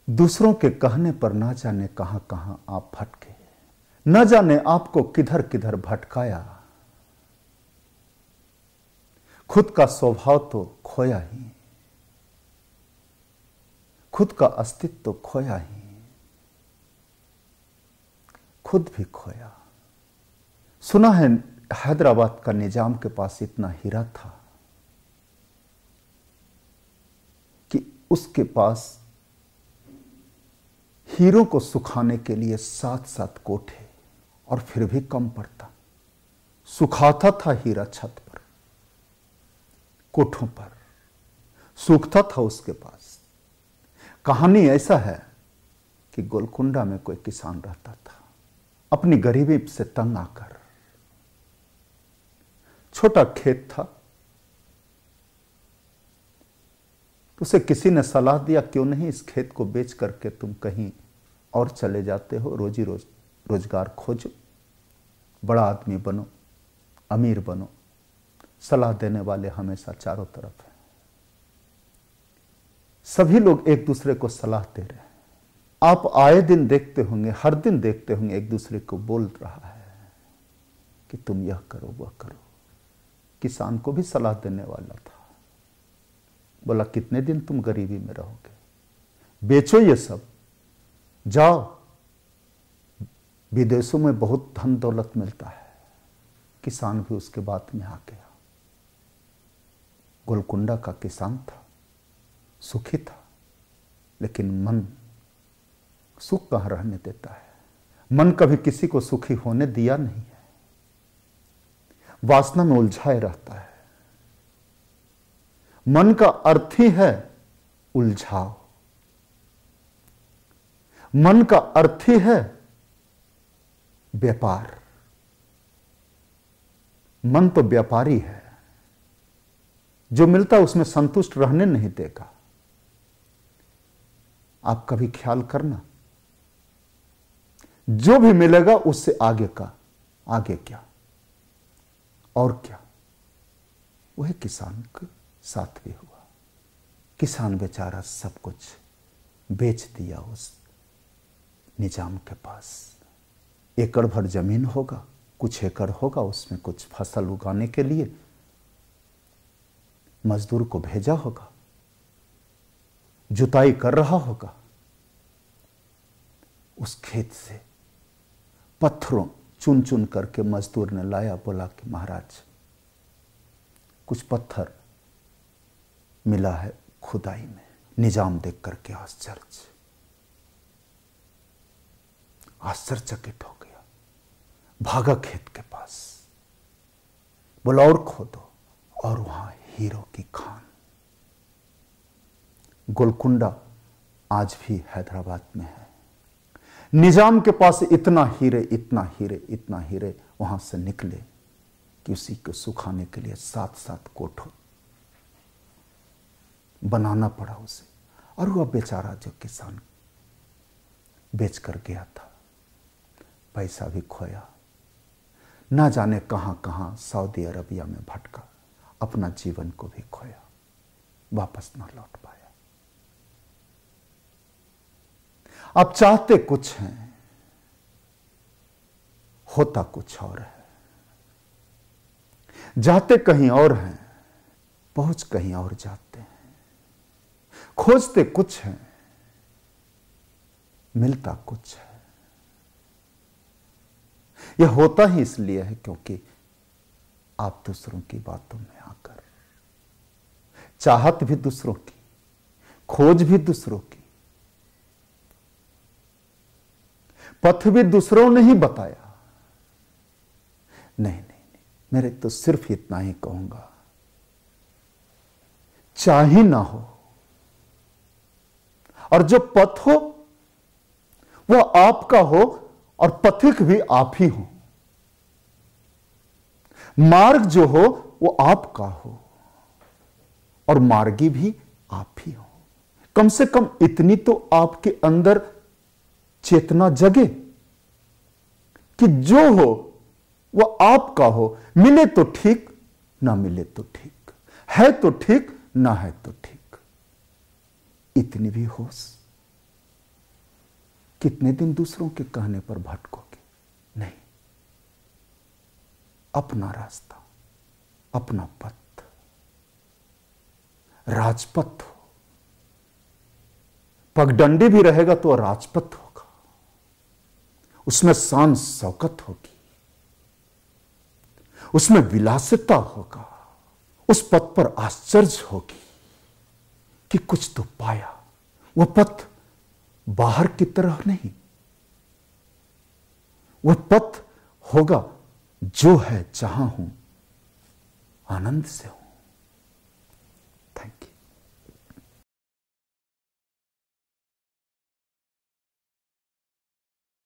दूसरों के कहने पर ना जाने कहां कहां आप भटके, न जाने आपको किधर किधर भटकाया। खुद का स्वभाव तो खोया ही, खुद का अस्तित्व तो खोया ही, खुद भी खोया। सुना है हैदराबाद का निजाम के पास इतना हीरा था कि उसके पास हीरो को सुखाने के लिए 7-7 कोठे, और फिर भी कम पड़ता। सुखाता था हीरा छत पर, कोठों पर, सूखता था उसके पास। कहानी ऐसा है कि गोलकुंडा में कोई किसान रहता था, अपनी गरीबी से तंग आकर। छोटा खेत था, तो उसे किसी ने सलाह दिया, क्यों नहीं इस खेत को बेच करके तुम कहीं और चले जाते हो, रोजी रोजगार खोजो, बड़ा आदमी बनो, अमीर बनो। सलाह देने वाले हमेशा चारों तरफ हैं। सभी लोग एक दूसरे को सलाह दे रहे हैं। आप आए दिन देखते होंगे, हर दिन देखते होंगे, एक दूसरे को बोल रहा है कि तुम यह करो वह करो। किसान को भी सलाह देने वाला था, बोला कितने दिन तुम गरीबी में रहोगे, बेचो ये सब, जाओ, विदेशों में बहुत धन दौलत मिलता है। किसान भी उसके बात में आ गया। गोलकुंडा का किसान था, सुखी था, लेकिन मन सुख कहां रहने देता है। मन कभी किसी को सुखी होने दिया नहीं है, वासना में उलझाए रहता है। मन का अर्थ ही है उलझाव, मन का अर्थ ही है व्यापार। मन तो व्यापारी है, जो मिलता उसमें संतुष्ट रहने नहीं देगा। आप कभी ख्याल करना, जो भी मिलेगा उससे आगे का, आगे क्या और क्या। वही किसान के साथ भी हुआ। किसान बेचारा सब कुछ बेच दिया उस निजाम के पास। एकड़ भर जमीन होगा, कुछ एकड़ होगा, उसमें कुछ फसल उगाने के लिए मजदूर को भेजा होगा, जुताई कर रहा होगा। उस खेत से पत्थरों चुन चुन करके मजदूर ने लाया, बोला कि महाराज कुछ पत्थर मिला है खुदाई में। निजाम देख करके आश्चर्यचकित हो गया, भागा खेत के पास, बोला और खोदो, और वहां हीरो की खान। गोलकुंडा आज भी हैदराबाद में है। निजाम के पास इतना हीरे, इतना हीरे, इतना हीरे वहां से निकले कि उसी को सुखाने के लिए 7-7 कोठों बनाना पड़ा उसे। और वह बेचारा जो किसान बेच कर गया था, पैसा भी खोया, ना जाने कहां कहां सऊदी अरबिया में भटका, अपना जीवन को भी खोया, वापस ना लौट पाया। आप चाहते कुछ हैं, होता कुछ और है। जाते कहीं और हैं, पहुंच कहीं और जाते हैं। खोजते कुछ हैं, मिलता कुछ है। यह होता ही इसलिए है क्योंकि आप दूसरों की बातों में आकर, चाहत भी दूसरों की, खोज भी दूसरों की, पथ भी दूसरों ने ही बताया। नहीं नहीं नहीं, मेरे तो सिर्फ इतना ही कहूंगा, चाहे ना हो, और जो पथ हो वह आपका हो, और पथिक भी आप ही हो। मार्ग जो हो वो आपका हो, और मार्गी भी आप ही हो। कम से कम इतनी तो आपके अंदर चेतना जगे कि जो हो वह आपका हो। मिले तो ठीक, ना मिले तो ठीक, है तो ठीक, ना है तो ठीक। इतनी भी होश कितने दिन दूसरों के कहने पर भटकोगे? नहीं, अपना रास्ता, अपना पथ, राजपथ हो। पगडंडी भी रहेगा तो राजपथ होगा, उसमें शान शौकत होगी, उसमें विलासिता होगा, उस पथ पर आश्चर्य होगी कि कुछ तो पाया। वह पथ बाहर की तरह नहीं, वह पथ होगा जो है जहां हूं आनंद से हूं।